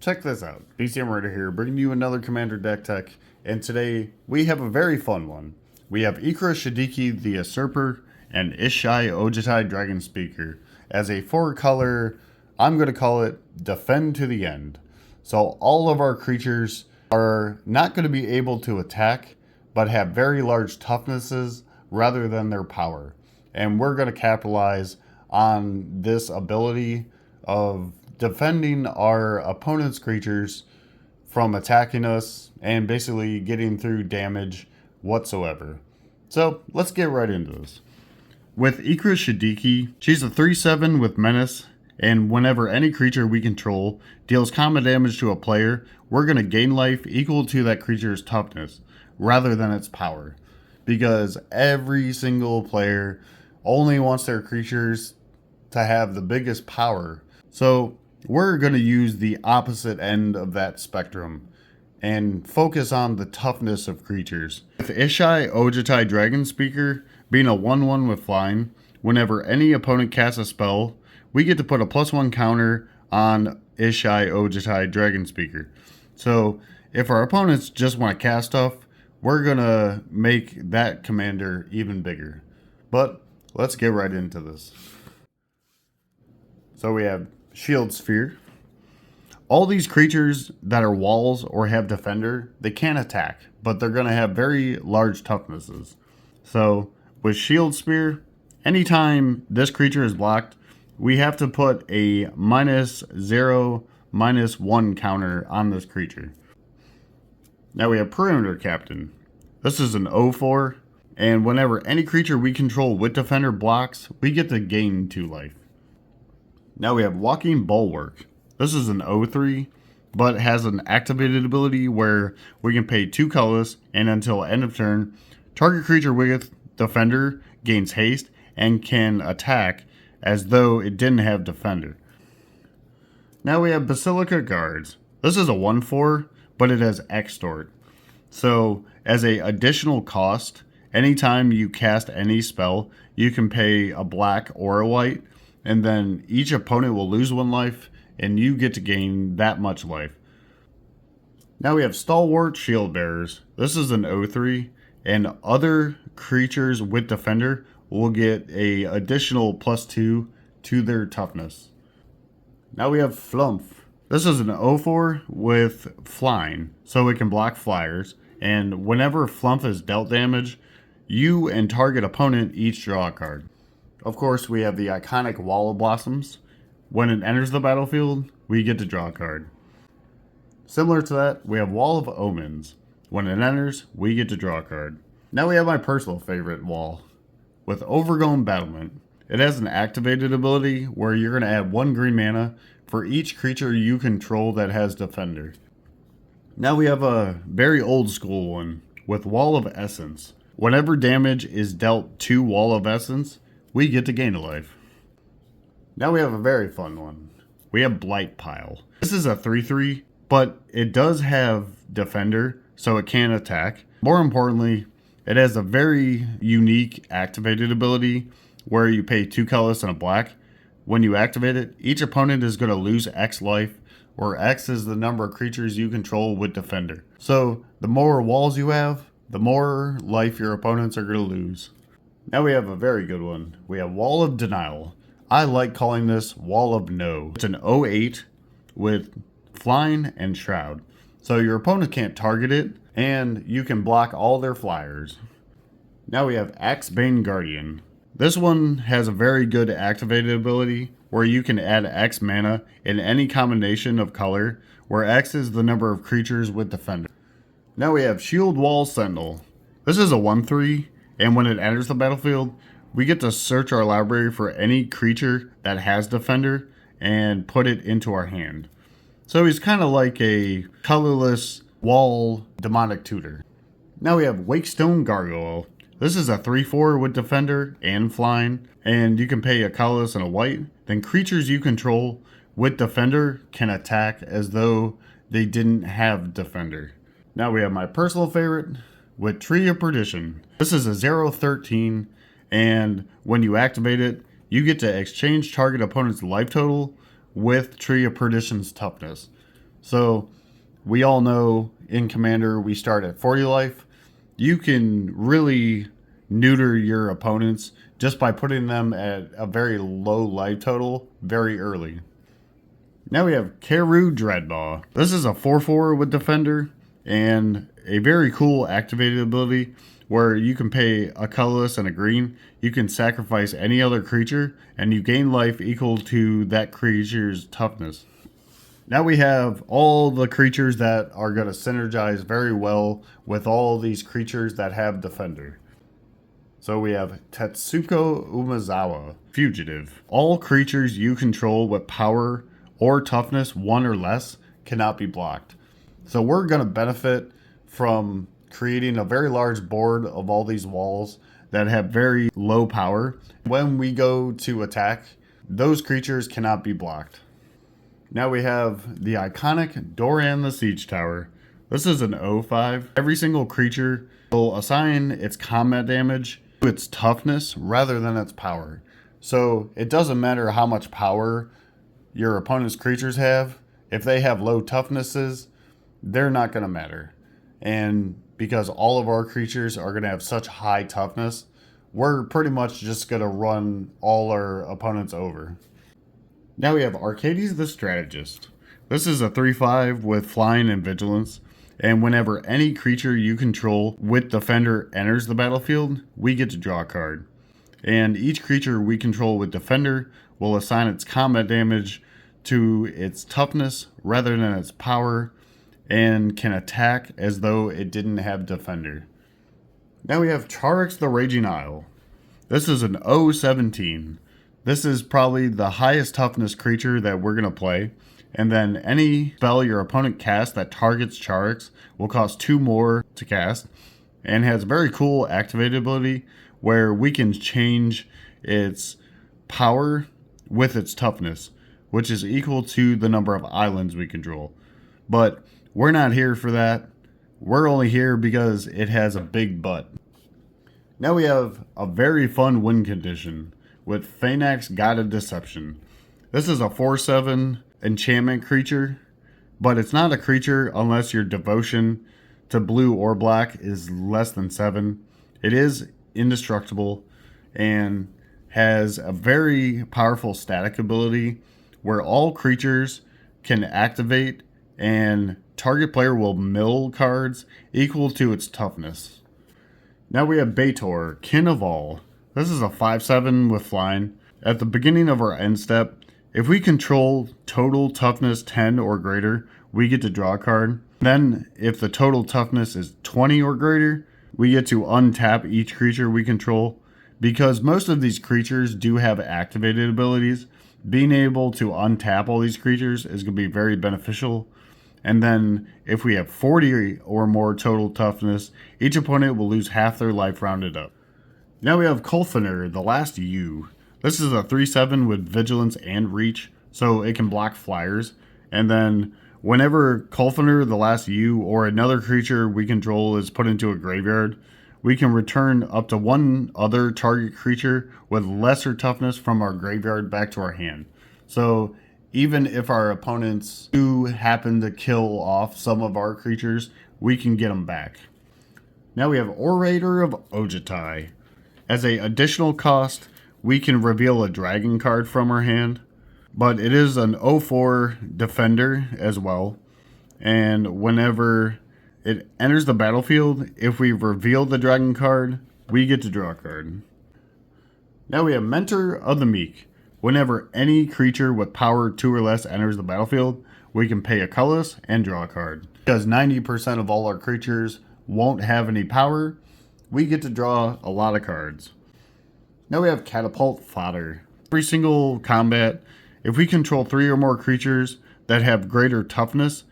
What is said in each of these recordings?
Check this out. BCM Raider here, bringing you another Commander deck tech, and today we have a very fun one. We have Tex-Ikra Shadiqi the Usurper and Ishai Ojitai Dragon Speaker as a 4-color, I'm going to call it Defend to the End. So all of our creatures are not going to be able to attack, but have very large toughnesses rather than their power. And we're going to capitalize on this ability of defending our opponent's creatures from attacking us and basically getting through damage whatsoever. So let's get right into this. With Tex-Ikra Shadiqi, she's a 3/7 with Menace, and whenever any creature we control deals combat damage to a player, we're going to gain life equal to that creature's toughness rather than its power. Because every single player only wants their creatures to have the biggest power. So we're going to use the opposite end of that spectrum and focus on the toughness of creatures. With Ishai Ojitai Dragon Speaker being a 1/1 with flying, whenever any opponent casts a spell, we get to put a +1 counter on Ishai Ojitai Dragon Speaker. So if our opponents just want to cast stuff, we're going to make that commander even bigger. But let's get right into this. So we have Shield Sphere. All these creatures that are walls or have defender, they can't attack, but they're going to have very large toughnesses. So with Shield Spear, anytime this creature is blocked, we have to put a -0, -1 counter on this creature. Now we have Perimeter Captain. This is an 0/4, and whenever any creature we control with defender blocks, we get to gain 2 life. Now we have Walking Bulwark. This is an 0/3, but has an activated ability where we can pay 2 colorless, and until end of turn, target creature with defender gains haste and can attack as though it didn't have defender. Now we have Basilica Guards. This is a 1/4, but it has Extort. So as a additional cost, anytime you cast any spell, you can pay a black or a white, and then each opponent will lose 1 life, and you get to gain that much life. Now we have Stalwart Shield Bearers. This is an 0/3, and other creatures with defender will get a additional +2 to their toughness. Now we have Flump. This is an 0/4 with flying, so it can block flyers, and whenever Flump is dealt damage, you and target opponent each draw a card. Of course, we have the iconic Wall of Blossoms. When it enters the battlefield, we get to draw a card. Similar to that, we have Wall of Omens. When it enters, we get to draw a card. Now we have my personal favorite wall. With Overgrown Battlement, it has an activated ability where you're going to add 1 green mana for each creature you control that has defender. Now we have a very old school one with Wall of Essence. Whenever damage is dealt to Wall of Essence, we get to gain a life. Now we have a very fun one. We have Blight Pile. This is a 3/3, but it does have defender, so it can attack. More importantly, it has a very unique activated ability where you pay 2 colorless and a black. When you activate it, each opponent is going to lose X life, where X is the number of creatures you control with defender. So the more walls you have, the more life your opponents are going to lose. Now we have a very good one. We have Wall of Denial. I like calling this Wall of No. It's an 0/8 with flying and shroud. So your opponent can't target it, and you can block all their flyers. Now we have Axebane Guardian. This one has a very good activated ability where you can add X mana in any combination of color, where X is the number of creatures with defender. Now we have Shield Wall Sentinel. This is a 1/3, and when it enters the battlefield, we get to search our library for any creature that has defender and put it into our hand. So he's kind of like a colorless wall demonic tutor. Now we have Wakestone Gargoyle. This is a 3/4 with defender and flying, and you can pay a colorless and a white. Then creatures you control with defender can attack as though they didn't have defender. Now we have my personal favorite with Tree of Perdition. This is a 0/13, and when you activate it, you get to exchange target opponent's life total with Tree of Perdition's toughness. So we all know in Commander we start at 40 life. You can really neuter your opponents just by putting them at a very low life total very early. Now we have Keru Dreadmaw. This is a 4/4 with Defender and a very cool activated ability where you can pay a colorless and a green. You can sacrifice any other creature and you gain life equal to that creature's toughness. Now we have all the creatures that are going to synergize very well with all these creatures that have Defender. So we have Tetsuko Umezawa, Fugitive. All creatures you control with power or toughness 1 or less cannot be blocked. So we're going to benefit from creating a very large board of all these walls that have very low power. When we go to attack, those creatures cannot be blocked. Now we have the iconic Doran the Siege Tower. This is an 0/5. Every single creature will assign its combat damage to its toughness rather than its power. So it doesn't matter how much power your opponent's creatures have. If they have low toughnesses, they're not going to matter. And because all of our creatures are going to have such high toughness, we're pretty much just going to run all our opponents over. Now we have Arcades the Strategist. This is a 3/5 with flying and vigilance. And whenever any creature you control with Defender enters the battlefield, we get to draw a card. And each creature we control with Defender will assign its combat damage to its toughness rather than its power and can attack as though it didn't have Defender. Now we have Charix the Raging Isle. This is an 0/17. This is probably the highest toughness creature that we're going to play. And then any spell your opponent casts that targets Charix will cost 2 more to cast. And has a very cool activated ability where we can change its power with its toughness, which is equal to the number of islands we control. But we're not here for that. We're only here because it has a big butt. Now we have a very fun win condition with Phaenax God of Deception. This is a 4/7 enchantment creature, but it's not a creature unless your devotion to blue or black is less than 7. It is indestructible and has a very powerful static ability where all creatures can activate and target player will mill cards equal to its toughness. Now we have Baator, Kin of All. This is a 5/7 with flying. At the beginning of our end step, if we control total toughness 10 or greater, we get to draw a card. Then, if the total toughness is 20 or greater, we get to untap each creature we control. Because most of these creatures do have activated abilities, being able to untap all these creatures is going to be very beneficial. And then, if we have 40 or more total toughness, each opponent will lose half their life rounded up. Now we have Kolfener, the Last U. This is a 3/7 with vigilance and reach, so it can block flyers. And then whenever Kolfener, the Last U, or another creature we control is put into a graveyard, we can return up to 1 other target creature with lesser toughness from our graveyard back to our hand. So even if our opponents do happen to kill off some of our creatures, we can get them back. Now we have Orator of Ojutai. As an additional cost, we can reveal a dragon card from our hand, but it is an 0/4 defender as well. And whenever it enters the battlefield, if we reveal the dragon card, we get to draw a card. Now we have Mentor of the Meek. Whenever any creature with power 2 or less enters the battlefield, we can pay a colorless and draw a card. Because 90% of all our creatures won't have any power, we get to draw a lot of cards. Now we have Catapult Fodder. Every single combat, if we control 3 or more creatures that have greater toughness,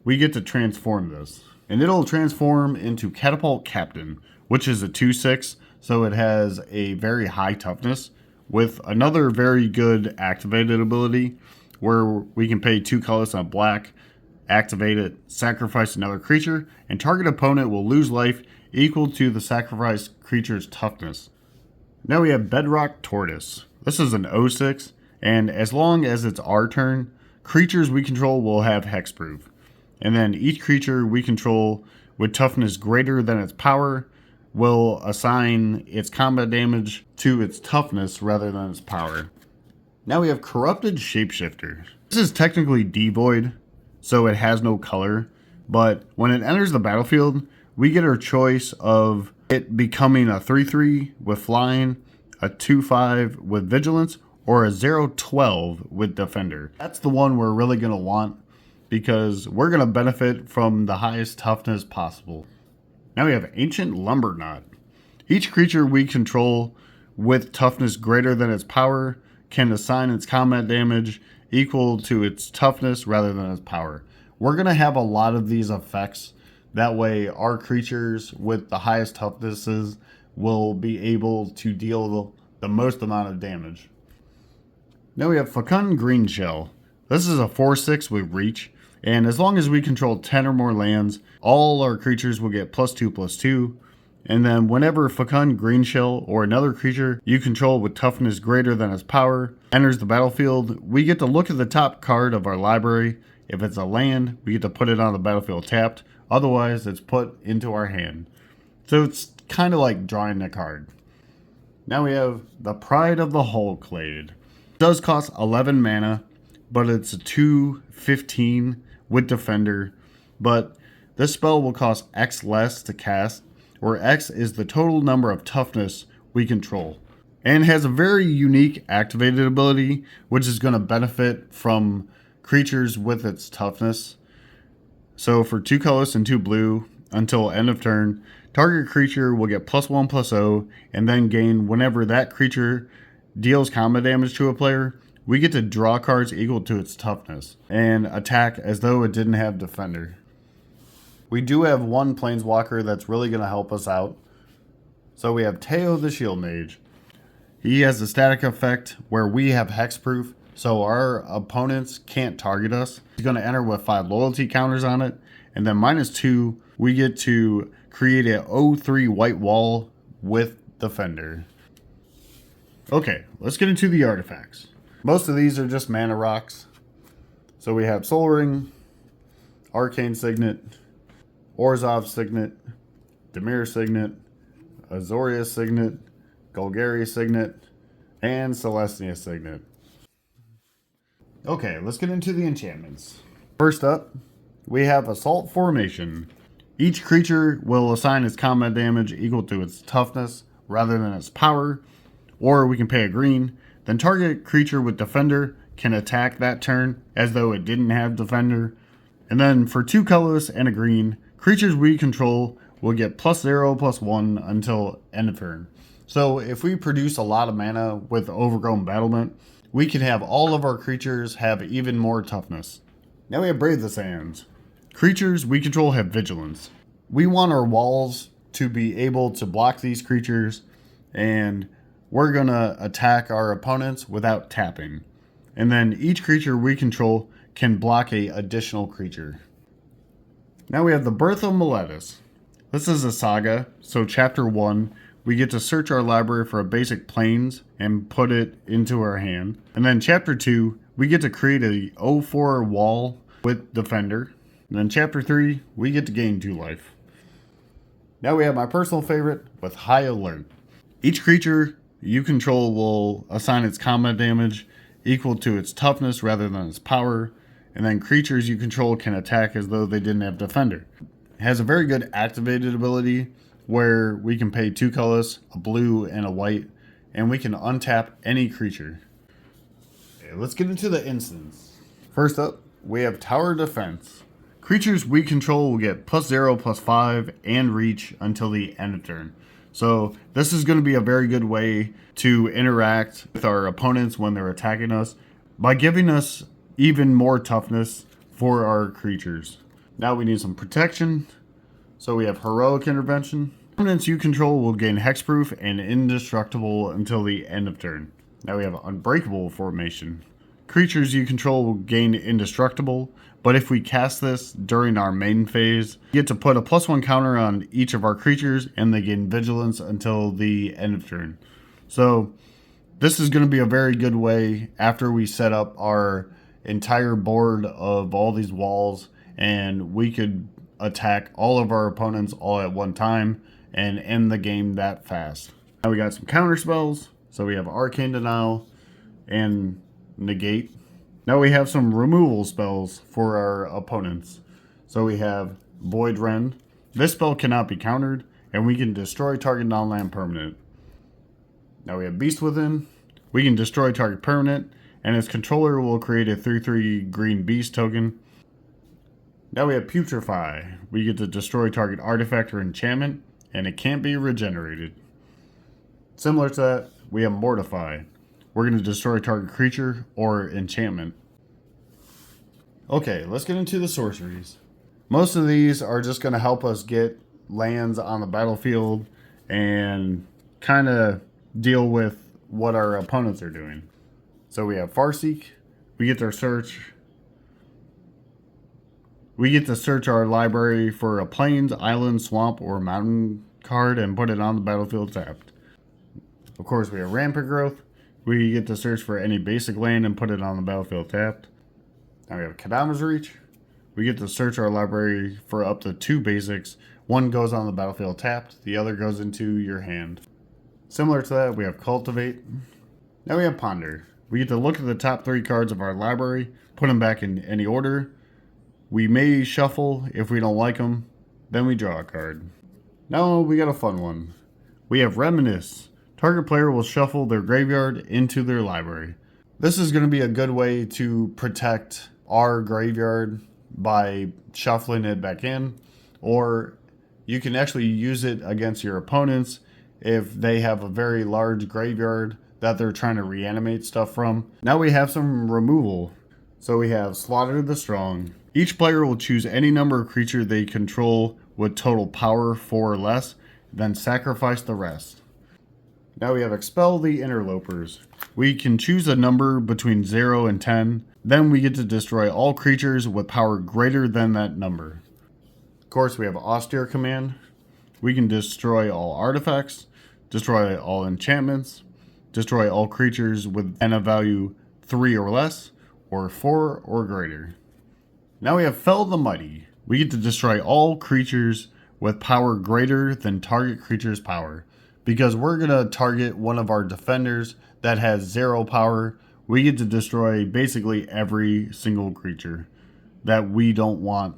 we get to transform this. And it'll transform into Catapult Captain, which is a 2/6, so it has a very high toughness, with another very good activated ability where we can pay 2 colors on black, activate it, sacrifice another creature, and target opponent will lose life equal to the sacrificed creature's toughness. Now we have Bedrock Tortoise. This is an 0/6, and as long as it's our turn, creatures we control will have hexproof. And then each creature we control with toughness greater than its power will assign its combat damage to its toughness rather than its power. Now we have Corrupted Shapeshifter. This is technically devoid, so it has no color, but when it enters the battlefield, we get our choice of it becoming a 3/3 with flying, a 2/5 with vigilance, or a 0/12 with defender. That's the one we're really going to want because we're going to benefit from the highest toughness possible. Now we have Ancient Lumberknot. Each creature we control with toughness greater than its power can assign its combat damage equal to its toughness rather than its power. We're going to have a lot of these effects. That way our creatures with the highest toughnesses will be able to deal the most amount of damage. Now we have Fecund Greenshell. This is a 4/6 with reach, and as long as we control 10 or more lands, all our creatures will get +2/+2. And then whenever Fecund Greenshell or another creature you control with toughness greater than its power enters the battlefield, we get to look at the top card of our library. If it's a land, we get to put it on the battlefield tapped. Otherwise, it's put into our hand. So it's kind of like drawing a card. Now we have the Pride of the Hulklade. It does cost 11 mana, but it's a 2/15 with defender. But this spell will cost X less to cast, where X is the total number of toughness we control. And has a very unique activated ability, which is going to benefit from creatures with its toughness. So for 2 colorless and 2 blue, until end of turn, target creature will get +1/+0, and then gain whenever that creature deals combat damage to a player, we get to draw cards equal to its toughness, and attack as though it didn't have defender. We do have one planeswalker that's really going to help us out. So we have Teo the Shield Mage. He has a static effect where we have hexproof, so our opponents can't target us. He's going to enter with 5 loyalty counters on it, and then -2, we get to create a 0/3 white wall with defender. Okay, let's get into the artifacts. Most of these are just mana rocks. So we have Soul Ring, Arcane Signet, Orzhov Signet, Dimir Signet, Azoria Signet, Golgari Signet, and Celestia Signet. Okay, let's get into the enchantments. First up, we have Assault Formation. Each creature will assign its combat damage equal to its toughness rather than its power, or we can pay a green. Then target creature with defender can attack that turn as though it didn't have defender. And then for 2 colorless and a green, creatures we control will get +0/+1 until end of turn. So if we produce a lot of mana with Overgrown Battlement, we can have all of our creatures have even more toughness. Now we have Brave the Sands. Creatures we control have vigilance. We want our walls to be able to block these creatures, and we're going to attack our opponents without tapping. And then each creature we control can block a additional creature. Now we have the Birth of Meletis. This is a saga, so chapter 1, we get to search our library for a basic plains and put it into our hand. And then chapter 2, we get to create a 0/4 wall with defender. And then chapter 3, we get to gain 2 life. Now we have my personal favorite with High Alert. Each creature you control will assign its combat damage equal to its toughness rather than its power, and then creatures you control can attack as though they didn't have defender. It has a very good activated ability where we can pay 2 colors, a blue and a white, and we can untap any creature. Okay, let's get into the instants. First up, we have Tower Defense. Creatures we control will get +0/+5 and reach until the end of turn. So this is going to be a very good way to interact with our opponents when they're attacking us by giving us even more toughness for our creatures. Now we need some protection. So we have Heroic Intervention. Opponents you control will gain hexproof and indestructible until the end of turn. Now we have Unbreakable Formation. Creatures you control will gain indestructible, but if we cast this during our main phase, we get to put a +1 counter on each of our creatures, and they gain vigilance until the end of turn. So this is going to be a very good way after we set up our entire board of all these walls and we could attack all of our opponents all at one time and end the game that fast. Now we got some counter spells. So we have Arcane Denial and Negate. Now we have some removal spells for our opponents. So we have Void Rend. This spell cannot be countered, and we can destroy target non-land permanent. Now we have Beast Within. We can destroy target permanent, and its controller will create a 3/3 green beast token. Now we have Putrefy. We get to destroy target artifact or enchantment, and it can't be regenerated. Similar to that, we have Mortify. We're going to destroy target creature or enchantment. Okay, let's get into the sorceries. Most of these are just going to help us get lands on the battlefield and kind of deal with what our opponents are doing. So we have Farseek. We get to search our library for a plains, island, swamp, or mountain card and put it on the battlefield tapped. Of course, we have Rampant Growth. We get to search for any basic land and put it on the battlefield tapped. Now we have Kadama's Reach. We get to search our library for up to 2 basics. One goes on the battlefield tapped, the other goes into your hand. Similar to that, we have Cultivate. Now we have Ponder. We get to look at the top 3 cards of our library, put them back in any order. We may shuffle if we don't like them, then we draw a card. Now we got a fun one. We have Reminisce. Target player will shuffle their graveyard into their library. This is going to be a good way to protect our graveyard by shuffling it back in, or you can actually use it against your opponents if they have a very large graveyard that they're trying to reanimate stuff from. Now we have some removal. So we have Slaughter the Strong. Each player will choose any number of creatures they control with total power 4 or less, then sacrifice the rest. Now we have Expel the Interlopers. We can choose a number between 0 and 10. Then we get to destroy all creatures with power greater than that number. Of course, we have Austere Command. We can destroy all artifacts, destroy all enchantments, destroy all creatures with mana value 3 or less, or 4 or greater. Now we have Fell the Mighty. We get to destroy all creatures with power greater than target creature's power. Because we're going to target one of our defenders that has 0 power, we get to destroy basically every single creature that we don't want.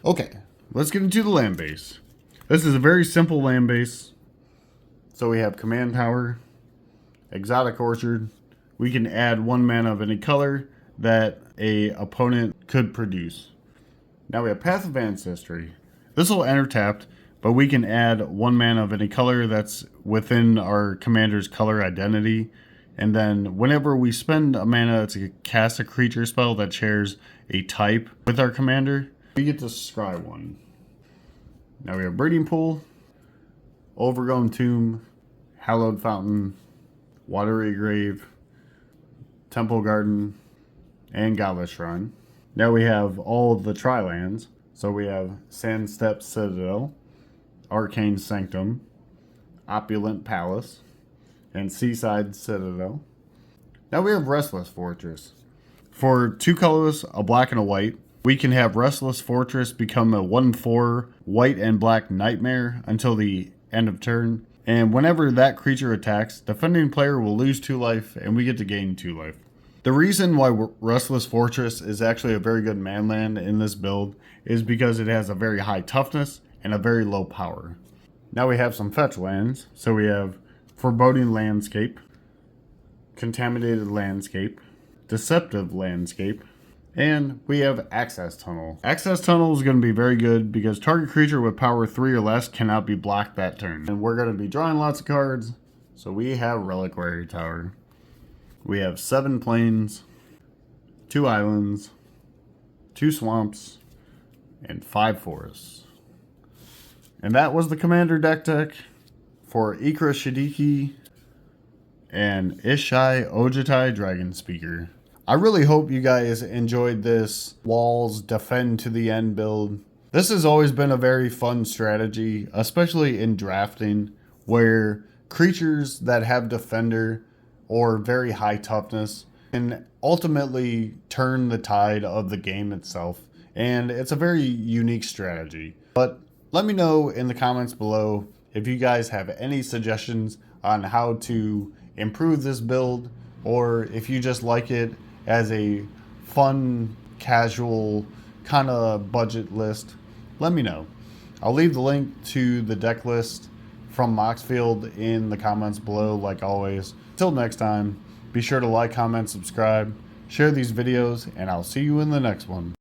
Okay, let's get into the land base. This is a very simple land base. So we have Command Tower, Exotic Orchard. We can add 1 mana of any color that a opponent could produce. Now we have Path of Ancestry. This will enter tapped, but we can add 1 mana of any color that's within our commander's color identity. And then whenever we spend a mana to cast a creature spell that shares a type with our commander, we get to scry 1. Now we have Breeding Pool, Overgrown Tomb, Hallowed Fountain, Watery Grave, Temple Garden, and Godless Shrine. Now we have all of the tri-lands. So we have Sandstep Citadel, Arcane Sanctum, Opulent Palace, and Seaside Citadel. Now we have Restless Fortress. For 2 colorless, a black and a white, we can have Restless Fortress become a 1/4 white and black nightmare until the end of turn. And whenever that creature attacks, defending player will lose 2 life and we get to gain 2 life. The reason why Restless Fortress is actually a very good manland in this build is because it has a very high toughness and a very low power. Now we have some fetch lands. So we have Foreboding Landscape, Contaminated Landscape, Deceptive Landscape, and we have Access Tunnel. Access Tunnel is going to be very good because target creature with power 3 or less cannot be blocked that turn. And we're going to be drawing lots of cards. So we have Reliquary Tower. We have 7 plains, 2 islands, 2 swamps, and 5 forests. And that was the Commander deck for Ikra Shadiqi and Ishai Ojitai Dragon Speaker. I really hope you guys enjoyed this Walls Defend to the End build. This has always been a very fun strategy, especially in drafting, where creatures that have Defender or very high toughness can ultimately turn the tide of the game itself and it's a very unique strategy. But let me know in the comments below if you guys have any suggestions on how to improve this build, or if you just like it as a fun, casual kind of budget list. Let me know. I'll leave the link to the deck list from Moxfield in the comments below, like always. Till next time, be sure to like, comment, subscribe, share these videos, and I'll see you in the next one.